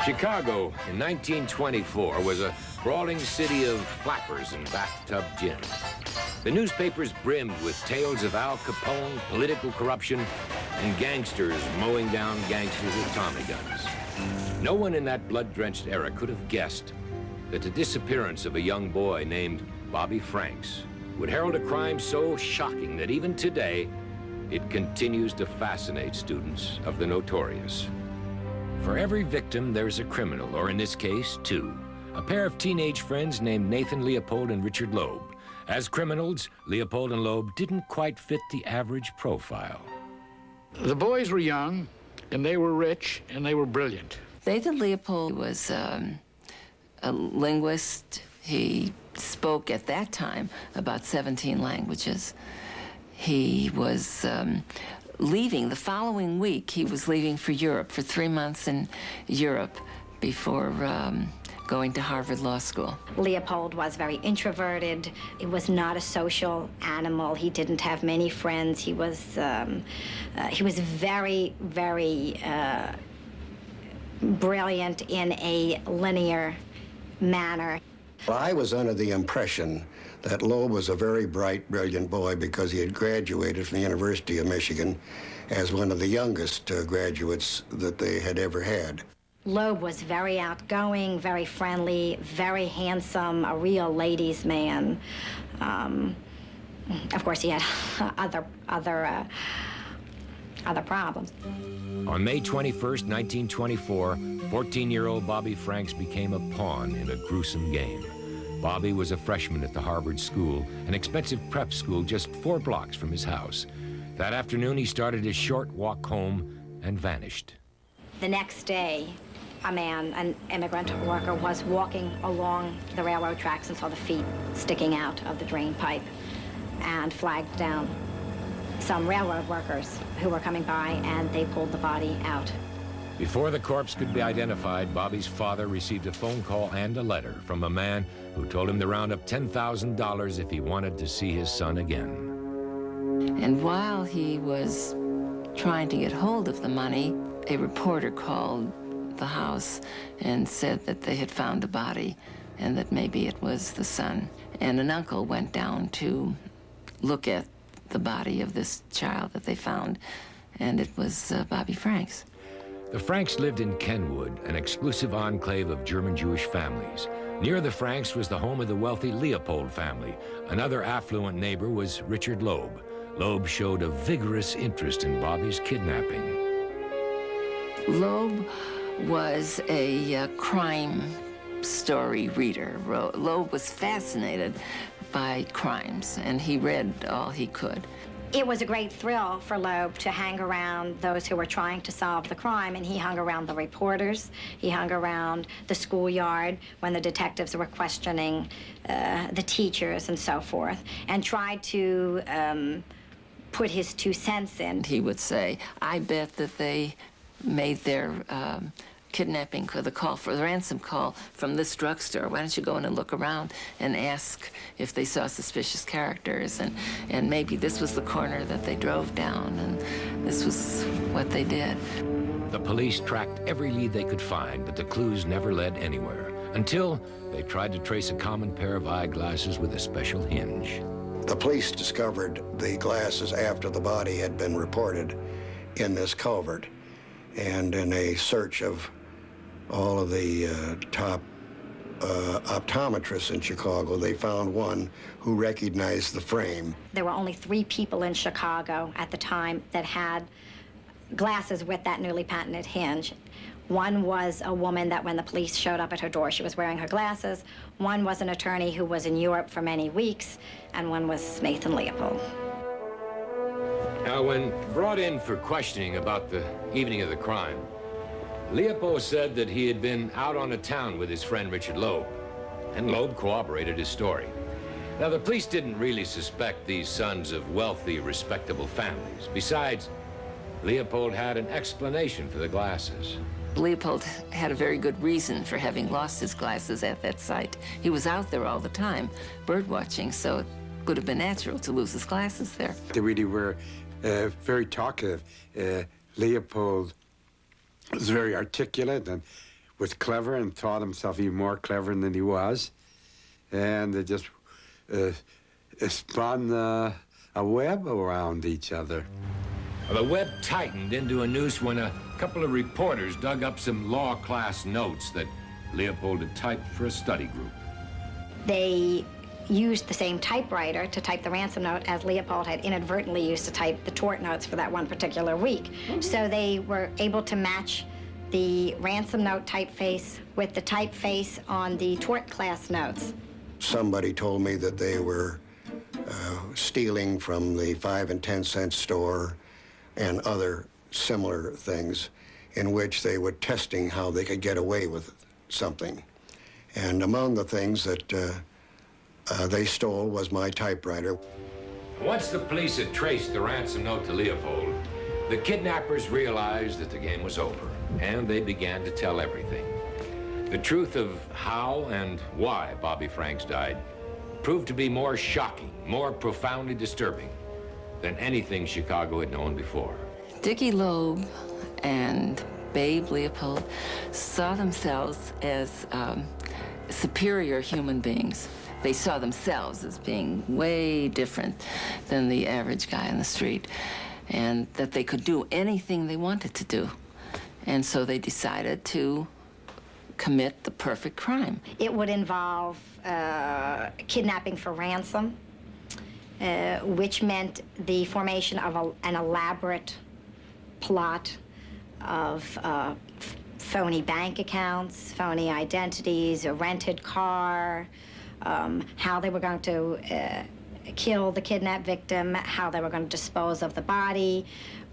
Chicago in 1924 was a brawling city of flappers and bathtub gin. The newspapers brimmed with tales of Al Capone, political corruption, and gangsters mowing down gangsters with Tommy guns. No one in that blood-drenched era could have guessed that the disappearance of a young boy named Bobby Franks would herald a crime so shocking that even today, it continues to fascinate students of the notorious. For every victim, there's a criminal, or in this case, two. A pair of teenage friends named Nathan Leopold and Richard Loeb. As criminals, Leopold and Loeb didn't quite fit the average profile. The boys were young, and they were rich, and they were brilliant. Nathan Leopold was a linguist. He spoke at that time about 17 languages. He was leaving the following week. He was leaving for Europe for 3 months in Europe before going to Harvard Law School. Leopold was very introverted. He was not a social animal. He didn't have many friends. He was very, very brilliant in a linear manner. Well, I was under the impression that Loeb was a very bright, brilliant boy because he had graduated from the University of Michigan as one of the youngest graduates that they had ever had. Loeb was very outgoing, very friendly, very handsome, a real ladies' man. Of course, he had other problems. On May 21st, 1924, 14-year-old Bobby Franks became a pawn in a gruesome game. Bobby was a freshman at the Harvard School, an expensive prep school just 4 blocks from his house. That afternoon, he started his short walk home and vanished. The next day, a man, an immigrant worker, was walking along the railroad tracks and saw the feet sticking out of the drain pipe and flagged down some railroad workers who were coming by, and they pulled the body out. Before the corpse could be identified, Bobby's father received a phone call and a letter from a man who told him to round up $10,000 if he wanted to see his son again. And while he was trying to get hold of the money, a reporter called the house and said that they had found a body and that maybe it was the son. And an uncle went down to look at the body of this child that they found, and it was Bobby Franks. The Franks lived in Kenwood, an exclusive enclave of German Jewish families. Near the Franks was the home of the wealthy Leopold family. Another affluent neighbor was Richard Loeb. Loeb showed a vigorous interest in Bobby's kidnapping. Loeb was a crime story reader. Loeb was fascinated by crimes, and he read all he could. It was a great thrill for Loeb to hang around those who were trying to solve the crime, and he hung around the reporters. He hung around the schoolyard when the detectives were questioning the teachers and so forth, and tried to put his 2 cents in. He would say, I bet that they made their kidnapping for the ransom call from this drugstore. Why don't you go in and look around and ask if they saw suspicious characters, and maybe this was the corner that they drove down, and this was what they did. The police tracked every lead they could find, but the clues never led anywhere, until they tried to trace a common pair of eyeglasses with a special hinge. The police discovered the glasses after the body had been reported in this culvert, and in a search of all of the top optometrists in Chicago, they found one who recognized the frame. There were only 3 people in Chicago at the time that had glasses with that newly patented hinge. One was a woman that when the police showed up at her door, she was wearing her glasses. One was an attorney who was in Europe for many weeks, and one was Nathan Leopold. Now, when brought in for questioning about the evening of the crime, Leopold said that he had been out on the town with his friend Richard Loeb, and Loeb corroborated his story. Now, the police didn't really suspect these sons of wealthy, respectable families. Besides, Leopold had an explanation for the glasses. Leopold had a very good reason for having lost his glasses at that site. He was out there all the time, bird watching, so it would have been natural to lose his glasses there. They really were very talkative. Leopold was very articulate and was clever and thought himself even more clever than he was. And they just spun a web around each other. Well, the web tightened into a noose when a couple of reporters dug up some law class notes that Leopold had typed for a study group. They used the same typewriter to type the ransom note as Leopold had inadvertently used to type the tort notes for that one particular week. So they were able to match the ransom note typeface with the typeface on the tort class notes. Somebody told me that they were stealing from the 5 and 10 cent store and other similar things in which they were testing how they could get away with something. And among the things that they stole was my typewriter. Once the police had traced the ransom note to Leopold, the kidnappers realized that the game was over, and they began to tell everything. The truth of how and why Bobby Franks died proved to be more shocking, more profoundly disturbing than anything Chicago had known before. Dickie Loeb and Babe Leopold saw themselves as superior human beings. They saw themselves as being way different than the average guy on the street, and that they could do anything they wanted to do. And so they decided to commit the perfect crime. It would involve kidnapping for ransom, which meant the formation of an elaborate plot of phony bank accounts, phony identities, a rented car, how they were going to kill the kidnapped victim, how they were going to dispose of the body,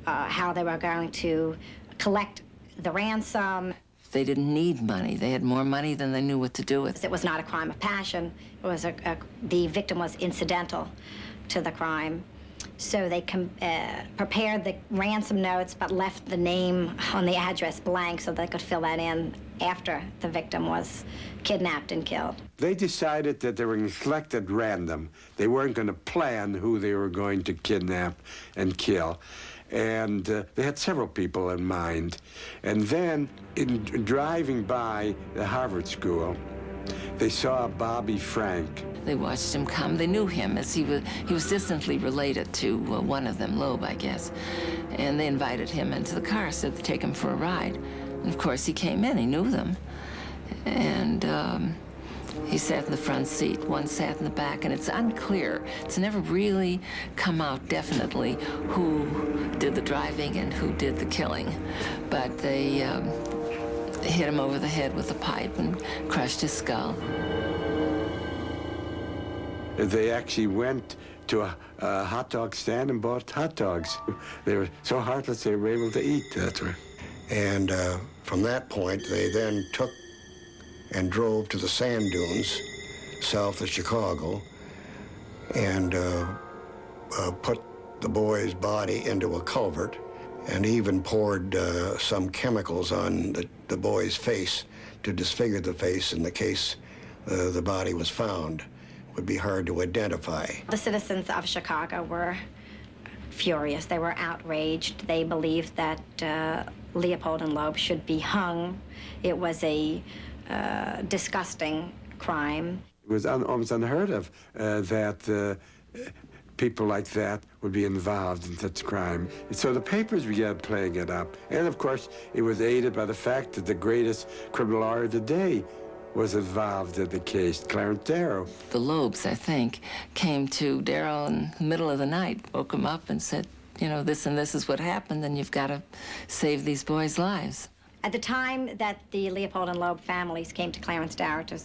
how they were going to collect the ransom. They didn't need money. They had more money than they knew what to do with. It was not a crime of passion. It was the victim was incidental to the crime. So they prepared the ransom notes but left the name on the address blank so they could fill that in after the victim was kidnapped and killed. They decided that they were going to select at random. They weren't going to plan who they were going to kidnap and kill. And they had several people in mind. And then, in driving by the Harvard School, they saw Bobby Frank. They watched him come. They knew him as he was distantly related to one of them, Loeb, I guess. And they invited him into the car, said to take him for a ride. And of course, he came in. He knew them. And he sat in the front seat. One sat in the back, and it's unclear. It's never really come out definitely who did the driving and who did the killing. But they hit him over the head with a pipe and crushed his skull. They actually went to a hot dog stand and bought hot dogs. They were so heartless they were able to eat. That's right. And from that point, they then took and drove to the sand dunes south of Chicago and put the boy's body into a culvert and even poured some chemicals on the boy's face to disfigure the face in the case the body was found. It would be hard to identify. The citizens of Chicago were furious. They were outraged. They believed that Leopold and Loeb should be hung. It was a disgusting crime. It was almost unheard of that people like that would be involved in such crime. So the papers began playing it up. And of course, it was aided by the fact that the greatest criminal lawyer of the day was involved in the case, Clarence Darrow. The Loebs, I think, came to Darrow in the middle of the night, woke him up and said, you know, this and this is what happened, and you've got to save these boys' lives. At the time that the Leopold and Loeb families came to Clarence Darrow to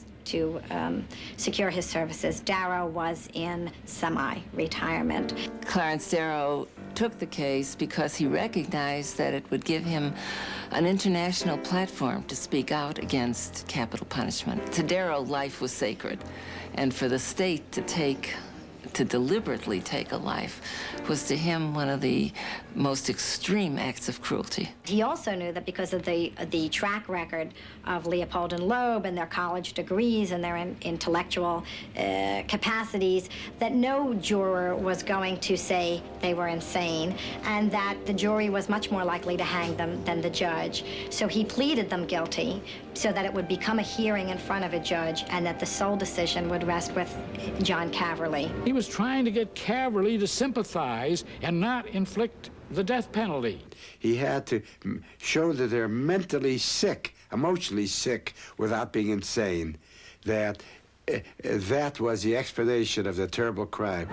secure his services, Darrow was in semi-retirement. Clarence Darrow took the case because he recognized that it would give him an international platform to speak out against capital punishment. To Darrow, life was sacred, and for the state to deliberately take a life was to him one of the most extreme acts of cruelty. He also knew that because of the track record of Leopold and Loeb and their college degrees and their intellectual capacities, that no juror was going to say they were insane, and that the jury was much more likely to hang them than the judge. So he pleaded them guilty, so that it would become a hearing in front of a judge and that the sole decision would rest with John Caverly. He was trying to get Caverly to sympathize and not inflict the death penalty. He had to show that they're mentally sick, emotionally sick, without being insane. That was the explanation of the terrible crime.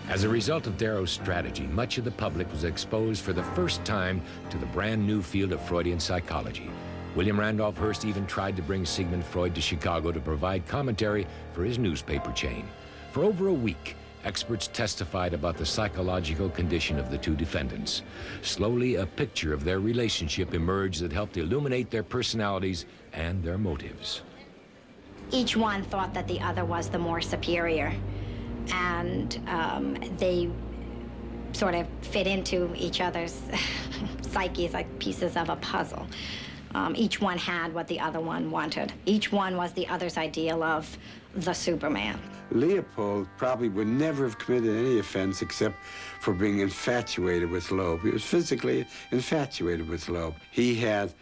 As a result of Darrow's strategy, much of the public was exposed for the first time to the brand new field of Freudian psychology. William Randolph Hearst even tried to bring Sigmund Freud to Chicago to provide commentary for his newspaper chain. For over a week, experts testified about the psychological condition of the two defendants. Slowly, a picture of their relationship emerged that helped illuminate their personalities and their motives. Each one thought that the other was the more superior, and they sort of fit into each other's psyches like pieces of a puzzle. Each one had what the other one wanted. Each one was the other's ideal of the Superman. Leopold probably would never have committed any offense except for being infatuated with Loeb. He was physically infatuated with Loeb. He had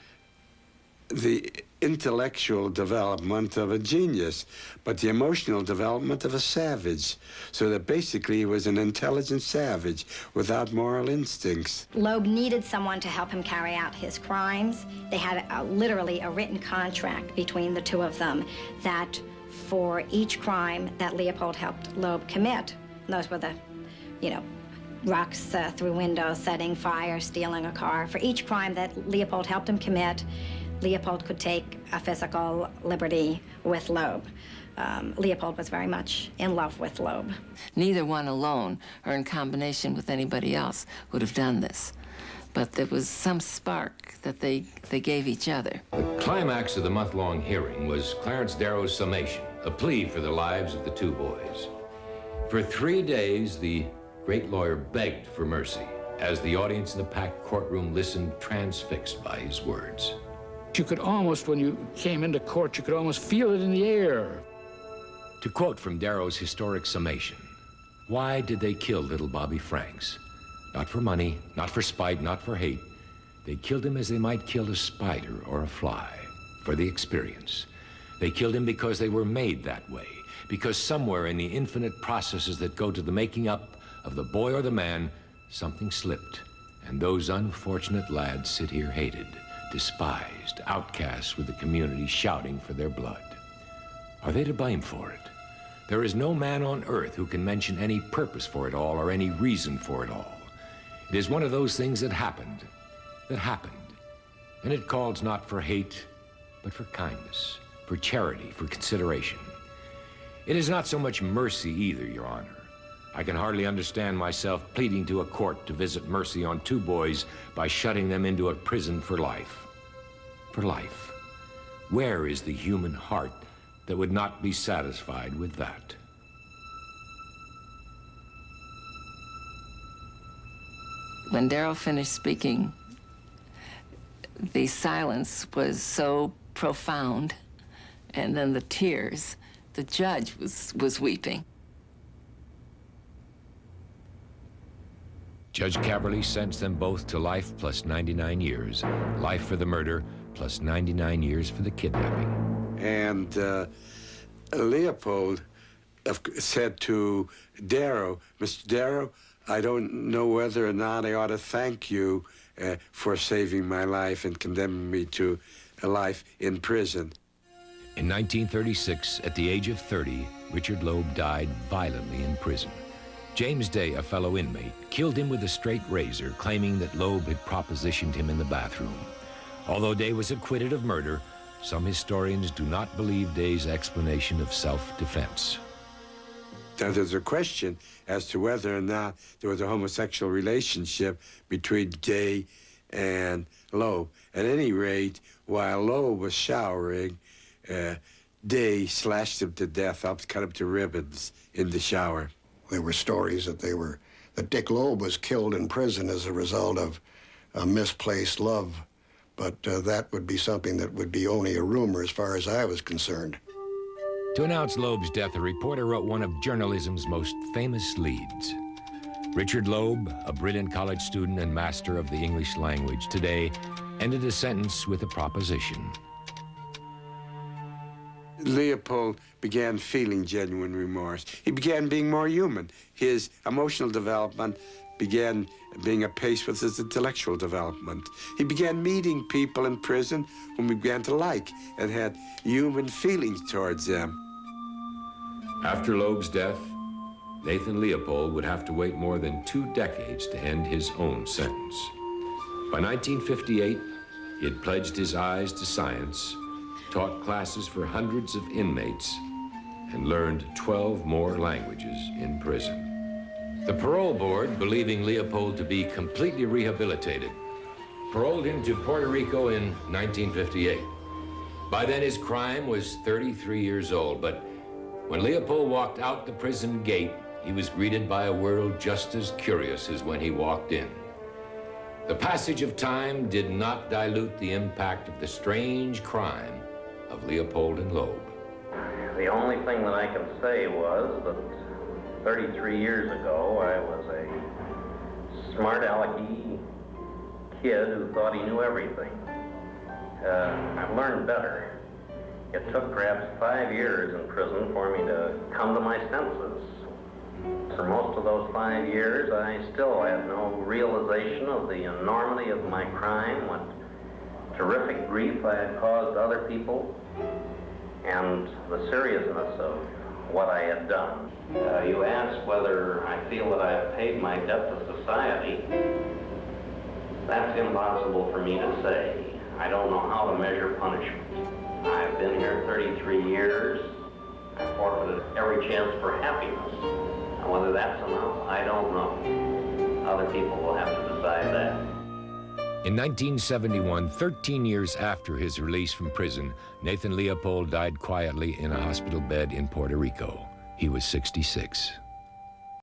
the intellectual development of a genius, but the emotional development of a savage. So that basically he was an intelligent savage without moral instincts. Loeb needed someone to help him carry out his crimes. They had literally a written contract between the two of them that for each crime that Leopold helped Loeb commit, those were the, rocks through windows, setting fire, stealing a car. For each crime that Leopold helped him commit, Leopold could take a physical liberty with Loeb. Leopold was very much in love with Loeb. Neither one alone or in combination with anybody else would have done this. But there was some spark that they gave each other. The climax of the month-long hearing was Clarence Darrow's summation, a plea for the lives of the two boys. For 3 days, the great lawyer begged for mercy as the audience in the packed courtroom listened, transfixed by his words. You could almost, when you came into court, you could almost feel it in the air. To quote from Darrow's historic summation, why did they kill little Bobby Franks? Not for money, not for spite, not for hate. They killed him as they might kill a spider or a fly, for the experience. They killed him because they were made that way, because somewhere in the infinite processes that go to the making up of the boy or the man, something slipped, and those unfortunate lads sit here hated, despised, outcasts with the community shouting for their blood. Are they to blame for it? There is no man on earth who can mention any purpose for it all or any reason for it all. It is one of those things that happened, and it calls not for hate, but for kindness, for charity, for consideration. It is not so much mercy either, Your Honor. I can hardly understand myself pleading to a court to visit mercy on two boys by shutting them into a prison for life. For life. Where is the human heart that would not be satisfied with that? When Darrow finished speaking, the silence was so profound, and then the tears. The judge was weeping. Judge Caverly sentenced them both to life plus 99 years. Life for the murder plus 99 years for the kidnapping. And Leopold said to Darrow, Mr. Darrow, I don't know whether or not I ought to thank you for saving my life and condemning me to a life in prison. In 1936, at the age of 30, Richard Loeb died violently in prison. James Day, a fellow inmate, killed him with a straight razor, claiming that Loeb had propositioned him in the bathroom. Although Day was acquitted of murder, some historians do not believe Day's explanation of self-defense. Now, there's a question as to whether or not there was a homosexual relationship between Day and Loeb. At any rate, while Loeb was showering, Day slashed him to death, cut him to ribbons in the shower. There were stories that Dick Loeb was killed in prison as a result of a misplaced love, but that would be something that would be only a rumor as far as I was concerned. To announce Loeb's death, a reporter wrote one of journalism's most famous leads. Richard Loeb, a brilliant college student and master of the English language, today ended a sentence with a proposition. Leopold began feeling genuine remorse. He began being more human. His emotional development began being apace with his intellectual development. He began meeting people in prison whom he began to like and had human feelings towards them. After Loeb's death, Nathan Leopold would have to wait more than 2 decades to end his own sentence. By 1958, he had pledged his eyes to science, taught classes for hundreds of inmates, and learned 12 more languages in prison. The parole board, believing Leopold to be completely rehabilitated, paroled him to Puerto Rico in 1958. By then, his crime was 33 years old, but when Leopold walked out the prison gate, he was greeted by a world just as curious as when he walked in. The passage of time did not dilute the impact of the strange crime of Leopold and Loeb. The only thing that I can say was that 33 years ago, I was a smart-alecky kid who thought he knew everything. I've learned better. It took perhaps 5 years in prison for me to come to my senses. For most of those 5 years, I still had no realization of the enormity of my crime, what terrific grief I had caused other people, and the seriousness of what I had done. You asked whether I feel that I have paid my debt to society. That's impossible for me to say. I don't know how to measure punishment. I've been here 33 years. I forfeited every chance for happiness. And whether that's enough, I don't know. Other people will have to decide that. In 1971, 13 years after his release from prison, Nathan Leopold died quietly in a hospital bed in Puerto Rico. He was 66.